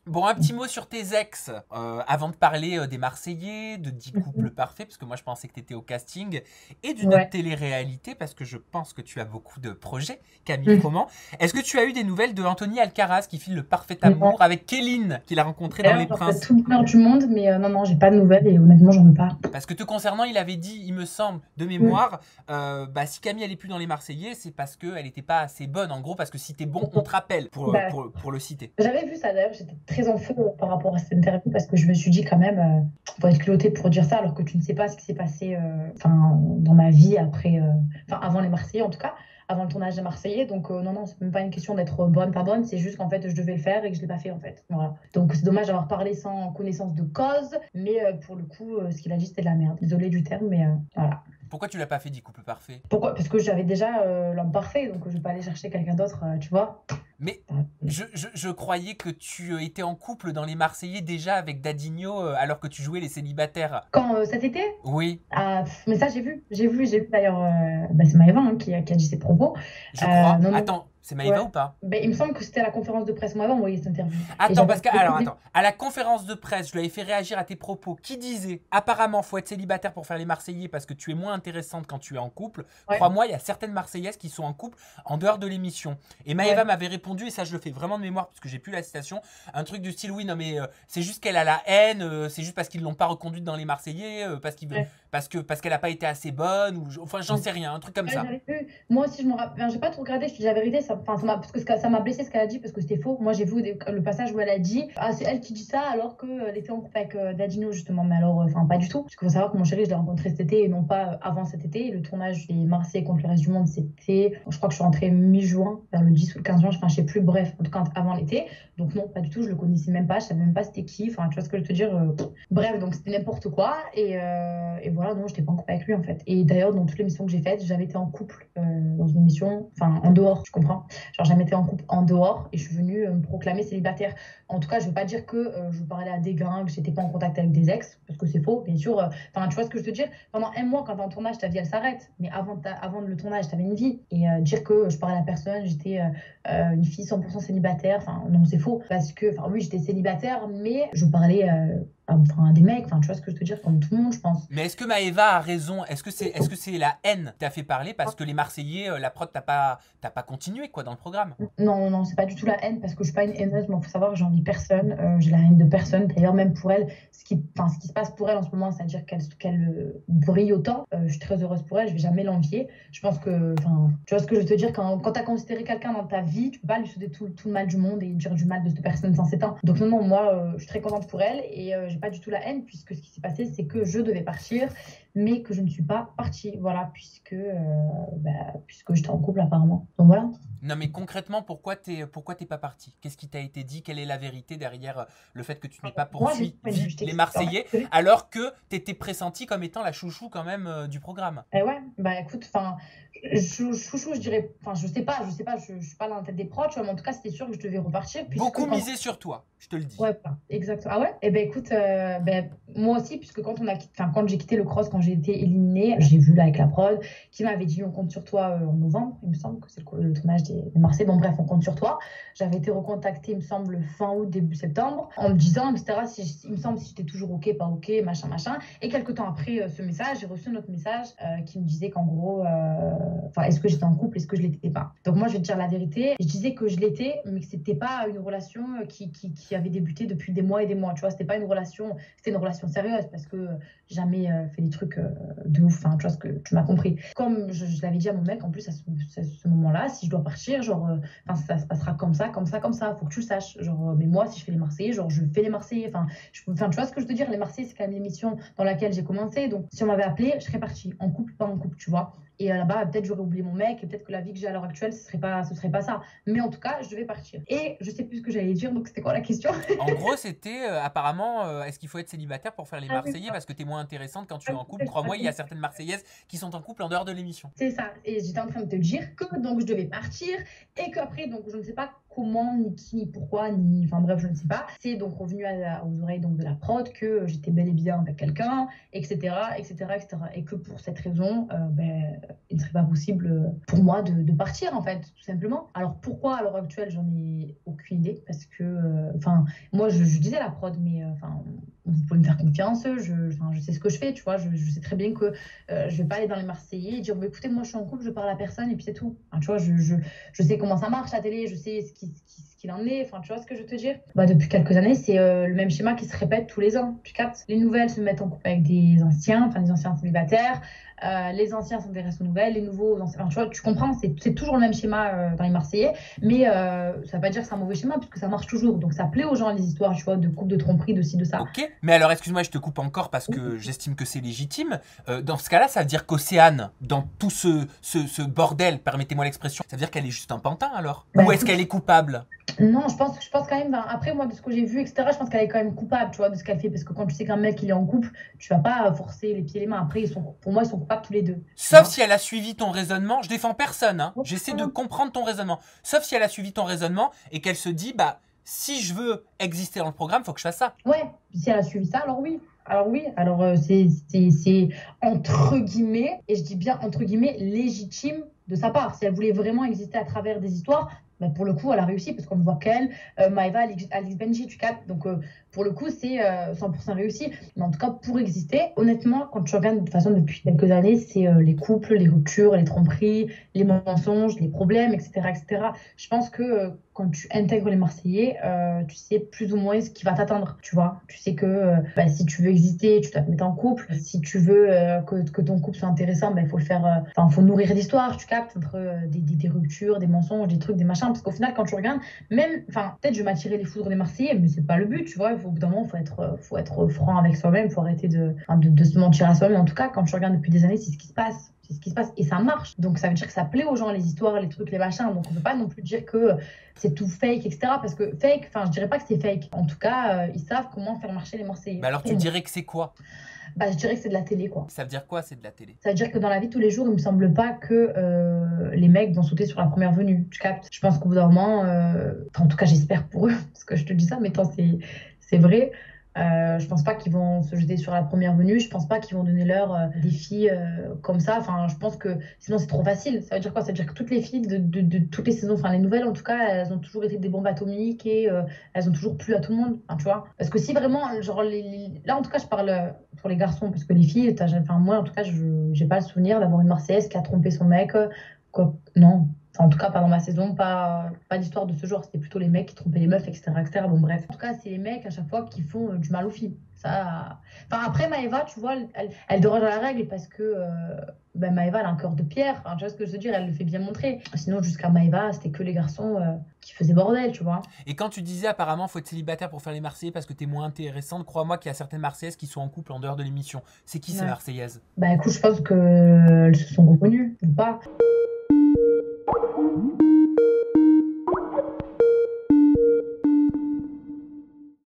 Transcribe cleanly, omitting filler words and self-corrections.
Bon, un petit mot sur tes ex, avant de parler des Marseillais, de 10 couples parfaits, parce que moi je pensais que tu étais au casting, et d'une Ouais. télé-réalité, parce que je pense que tu as beaucoup de projets, Camille Mm. Froment. Est-ce que tu as eu des nouvelles de Anthony Alcaraz, qui file le parfait Non. amour avec Kéline, qu'il a rencontré dans Les D'ailleurs, j'en souhaite Princes? tout le bonheur du monde, mais non, non, j'ai pas de nouvelles et honnêtement, j'en veux pas. Parce que te concernant, il avait dit, il me semble, de Mm. mémoire, bah, si Camille elle est plus dans les Marseillais, c'est parce qu'elle n'était pas assez bonne. En gros, parce que si t'es bon, on te rappelle, Bah, pour le citer. j'avais vu ça d'ailleurs, j'étais très en feu par rapport à cette interview parce que je me suis dit quand même, faut être culotté pour dire ça alors que tu ne sais pas ce qui s'est passé enfin, dans ma vie après, enfin avant les Marseillais en tout cas, avant le tournage des Marseillais. Donc non, non, c'est même pas une question d'être bonne, pas bonne, c'est juste qu'en fait je devais le faire et que je l'ai pas fait en fait. Voilà. Donc c'est dommage d'avoir parlé sans connaissance de cause, mais pour le coup, ce qu'il a dit c'était de la merde. Désolée du terme, mais voilà. Pourquoi tu l'as pas fait 10 couples parfaits? Pourquoi? Parce que j'avais déjà l'homme parfait, donc je vais pas aller chercher quelqu'un d'autre, tu vois. Mais je croyais que tu étais en couple dans les Marseillais déjà avec Dadinho alors que tu jouais les célibataires. Quand cet été? Oui, Ah, mais ça, j'ai vu d'ailleurs, bah, c'est Maëva hein, qui a dit ses propos. je crois. Non, non, Attends, c'est Maïva ouais. ou pas? Ben, il me semble que c'était à la conférence de presse. Moi, avant, envoyé cette interview. Et Attends, j'avais parce que, beaucoup alors aimé. attends, à la conférence de presse, je lui avais fait réagir à tes propos qui disaient apparemment faut être célibataire pour faire les Marseillais parce que tu es moins intéressante quand tu es en couple. Ouais, Crois-moi, il y a certaines Marseillaises qui sont en couple en dehors de l'émission. Et Maëva ouais, m'avait répondu, et ça je le fais vraiment de mémoire parce que j'ai plus la citation, un truc du style oui, non mais c'est juste qu'elle a la haine, c'est juste parce qu'ils l'ont pas reconduite dans les Marseillais, ouais. parce qu'elle a pas été assez bonne, ou enfin j'en sais rien, un truc comme Ouais, ça. j'avais vu. Moi aussi, je me rappelle. Enfin, j'ai pas tout regardé, je te dis la vérité. Ça, enfin, parce que ça m'a blessé ce qu'elle a dit parce que c'était faux. Moi, j'ai vu le passage où elle a dit ah, c'est elle qui dit ça alors qu'elle était en couple avec Dadino, justement. Mais alors, enfin, pas du tout. Parce qu'il faut savoir que mon chéri, je l'ai rencontré cet été et non pas avant cet été. Et le tournage des Marseillais contre le reste du monde, c'était. Je crois que je suis rentrée mi-juin, vers le 10 ou le 15 juin. Enfin, je sais plus. Bref, en tout cas, avant l'été. Donc, non, pas du tout. Je le connaissais même pas. Je savais même pas c'était qui. Enfin, tu vois ce que je veux te dire. Bref, donc c'était n'importe quoi. Et voilà, non, j'étais pas en couple avec lui en fait. Et d'ailleurs, dans toutes les missions que j'ai faites, j'avais été en couple dans une émission, enfin en dehors, tu comprends? Genre, jamais été en couple en dehors et je suis venue me proclamer célibataire. En tout cas, je veux pas dire que je parlais à des gars, que j'étais pas en contact avec des ex, parce que c'est faux, bien sûr. Enfin, tu vois ce que je veux te dire? Pendant un mois, quand t'es en tournage, ta vie elle s'arrête. Mais avant le tournage, t'avais une vie. Et dire que je parlais à personne, j'étais une fille 100% célibataire, enfin, non, c'est faux. Parce que, enfin, oui, j'étais célibataire, mais je parlais enfin, à des mecs, enfin, tu vois ce que je veux te dire, comme tout le monde, je pense. Mais est-ce que Maëva a raison? Est-ce que c'est la haine qui t'a fait parler parce que les Marseillais, la prod t'as pas continué quoi dans le programme? Non, non, c'est pas du tout la haine parce que je suis pas une haineuse, mais il faut savoir que j'ai envie personne, j'ai la haine de personne. D'ailleurs, même pour elle, enfin, ce qui se passe pour elle en ce moment, c'est-à-dire qu'elle brille autant, je suis très heureuse pour elle, je vais jamais l'envier. Je pense que, enfin, tu vois ce que je veux te dire, quand tu as considéré quelqu'un dans ta vie, tu peux pas lui souhaiter tout le mal du monde et dire du mal de cette personne sans s'éteindre. Donc non, non, moi, je suis très contente pour elle et j'ai pas du tout la haine puisque ce qui s'est passé, c'est que je devais partir, mais que je ne suis pas partie, voilà, puisque j'étais en couple apparemment. Donc voilà. Non mais concrètement, pourquoi t'es pas parti? Qu'est-ce qui t'a été dit? Quelle est la vérité derrière le fait que tu n'aies pas Moi, j'ai poursuivi je les t'explique. En Marseillais fait, alors que t'étais pressenti comme étant la chouchou quand même du programme? eh ouais, bah écoute, enfin, chouchou, je dirais, enfin, je sais pas, je suis pas dans la tête des proches, tu vois, mais en tout cas, c'était sûr que je devais repartir, puisque Beaucoup quand misé sur toi, je te le dis. ouais, voilà, exact. Ah ouais? Eh ben écoute, ben, moi aussi, puisque quand j'ai quitté le cross, quand j'ai été éliminée, j'ai vu là avec la prod qui m'avait dit on compte sur toi en novembre, il me semble que c'est le tournage des Marseillais. Bon, bref, on compte sur toi. J'avais été recontactée, il me semble, fin août, début septembre, en me disant, etc., il me semble si j'étais toujours OK, pas OK, machin, machin. Et quelques temps après ce message, j'ai reçu un autre message qui me disait qu'en gros, enfin, est-ce que j'étais en couple, est-ce que je l'étais pas? Donc moi, je vais te dire la vérité. Je disais que je l'étais, mais que c'était pas une relation qui avait débuté depuis des mois et des mois. Tu vois, c'était une relation sérieuse parce que j'ai jamais fait des trucs de ouf. Enfin, tu vois ce que tu m'as compris. Comme je l'avais dit à mon mec, en plus à ce moment-là, si je dois partir, genre, enfin, ça se passera comme ça, comme ça, comme ça. Faut que tu le saches. Genre, mais moi, si je fais les Marseillais, genre, je fais les Marseillais. Enfin, tu vois ce que je veux dire. Les Marseillais, c'est quand même l'émission dans laquelle j'ai commencé. Donc, si on m'avait appelé, je serais partie en couple, pas en couple, tu vois. Et là-bas, peut-être j'aurais oublié mon mec, et peut-être que la vie que j'ai à l'heure actuelle, ce serait pas ça. Mais en tout cas, je devais partir. Et je sais plus ce que j'allais dire, donc c'était quoi la question? En gros, c'était apparemment, est-ce qu'il faut être célibataire pour faire les Ah oui, Marseillais parce que t'es moins intéressante quand tu ah es oui, en couple? Crois-moi, il y a oui. certaines Marseillaises qui sont en couple en dehors de l'émission. C'est ça. Et j'étais en train de te dire que donc je devais partir et qu'après, donc je ne sais pas comment, ni qui, ni pourquoi, ni... Enfin bref, je ne sais pas. C'est donc revenu aux oreilles donc, de la prod que j'étais bel et bien avec quelqu'un, etc., etc., etc. Et que pour cette raison, il ne serait pas possible pour moi de partir, en fait, tout simplement. Alors pourquoi, à l'heure actuelle, j'en ai aucune idée, parce que, moi, je disais la prod, mais, vous pouvez me faire confiance, je sais ce que je fais, tu vois, je sais très bien que je vais pas aller dans les Marseillais et dire, bah, écoutez, moi, je suis en couple, je parle à personne, et puis c'est tout. Enfin, tu vois, je sais comment ça marche, la télé, je sais ce qu'il en est, enfin, tu vois ce que je veux te dire? Bah, depuis quelques années, c'est le même schéma qui se répète tous les ans, tu captes? Les nouvelles se mettent en couple avec des anciens, enfin, des anciens célibataires, les anciens s'intéressent aux nouvelles, les nouveaux aux anciens. Enfin, tu vois, tu comprends, c'est toujours le même schéma dans les Marseillais, mais ça veut pas dire que c'est un mauvais schéma, puisque ça marche toujours. Donc ça plaît aux gens, les histoires, tu vois, de couple, de tromperie, de ci, de ça. Ok, mais alors excuse-moi, je te coupe encore parce que j'estime que c'est légitime. Dans ce cas-là, ça veut dire qu'Océane, dans tout ce bordel, permettez-moi l'expression, ça veut dire qu'elle est juste un pantin alors? Bah, Ou est-ce qu'elle est coupable? non, je pense quand même, ben, après moi de ce que j'ai vu, etc., je pense qu'elle est quand même coupable, tu vois, de ce qu'elle fait, parce que quand tu sais qu'un mec il est en couple, tu vas pas forcer les pieds et les mains. Après, pour moi, ils sont coupables tous les deux. Tu Sauf vois. si elle a suivi ton raisonnement, je défends personne, hein. J'essaie de comprendre ton raisonnement. Sauf si elle a suivi ton raisonnement et qu'elle se dit, bah, si je veux exister dans le programme, faut que je fasse ça. Ouais, si elle a suivi ça, alors oui. Alors oui, alors c'est entre guillemets, et je dis bien entre guillemets, légitime de sa part. Si elle voulait vraiment exister à travers des histoires, ben pour le coup, elle a réussi, parce qu'on ne voit qu'elle, Maëva, Alex Benji, tu captes. Donc pour le coup, c'est 100% réussi. Mais en tout cas, pour exister, honnêtement, quand tu regardes de toute façon depuis quelques années, c'est les couples, les ruptures, les tromperies, les mensonges, les problèmes, etc. etc. Je pense que quand tu intègres les Marseillais, tu sais plus ou moins ce qui va t'attendre, tu vois. Tu sais que si tu veux exister, tu dois te mettre en couple. Si tu veux que ton couple soit intéressant, il faut le faire. Faut nourrir l'histoire, tu captes, entre des ruptures, des mensonges, des trucs, des machins. Parce qu'au final, quand tu regardes, même, peut-être je vais m'attirer les foudres des Marseillais, mais c'est pas le but, tu vois. Au bout d'un moment, faut être franc avec soi-même, faut arrêter de se mentir à soi-même. En tout cas, quand tu regardes depuis des années, c'est ce qui se passe. C'est ce qui se passe et ça marche. Donc ça veut dire que ça plaît aux gens, les histoires, les trucs, les machins. Donc on peut pas non plus dire que c'est tout fake, etc. Parce que fake, je dirais pas que c'est fake. En tout cas, ils savent comment faire marcher les Marseillais. Bah alors tu dirais que c'est quoi? Bah, je dirais que c'est de la télé, quoi. Ça veut dire quoi, c'est de la télé? Ça veut dire que dans la vie de tous les jours, il me semble pas que les mecs vont sauter sur la première venue. Tu captes? Je pense qu'au bout d'un moment, en tout cas, j'espère pour eux, parce que je te dis ça, mais tant c'est vrai. Je pense pas qu'ils vont se jeter sur la première venue. Je pense pas qu'ils vont donner l'heure des filles comme ça. Enfin, je pense que sinon c'est trop facile. Ça veut dire quoi? Ça veut dire que toutes les filles de toutes les saisons, enfin les nouvelles en tout cas, elles ont toujours été des bombes atomiques et elles ont toujours plu à tout le monde. Enfin, tu vois? Parce que si vraiment, genre là en tout cas, je parle pour les garçons, parce que les filles, enfin moi en tout cas, je j'ai pas le souvenir d'avoir une Marseillaise qui a trompé son mec. Quoi. Non. Enfin, en tout cas, pas dans ma saison, pas d'histoire de ce genre. C'était plutôt les mecs qui trompaient les meufs, etc., etc. Bon, bref. En tout cas, c'est les mecs à chaque fois qui font du mal aux filles. Ça... Enfin, après, Maëva, tu vois, elle déroge à la règle parce que Maëva, elle a un cœur de pierre. Enfin, tu vois ce que je veux dire? Elle le fait bien montrer. Sinon, jusqu'à Maëva, c'était que les garçons qui faisaient bordel, tu vois. Et quand tu disais apparemment faut être célibataire pour faire les Marseillais parce que t'es moins intéressante, crois-moi qu'il y a certaines Marseillaises qui sont en couple en dehors de l'émission. C'est qui ces Marseillaises? Bah écoute, je pense qu'elles se sont reconnues, ou pas.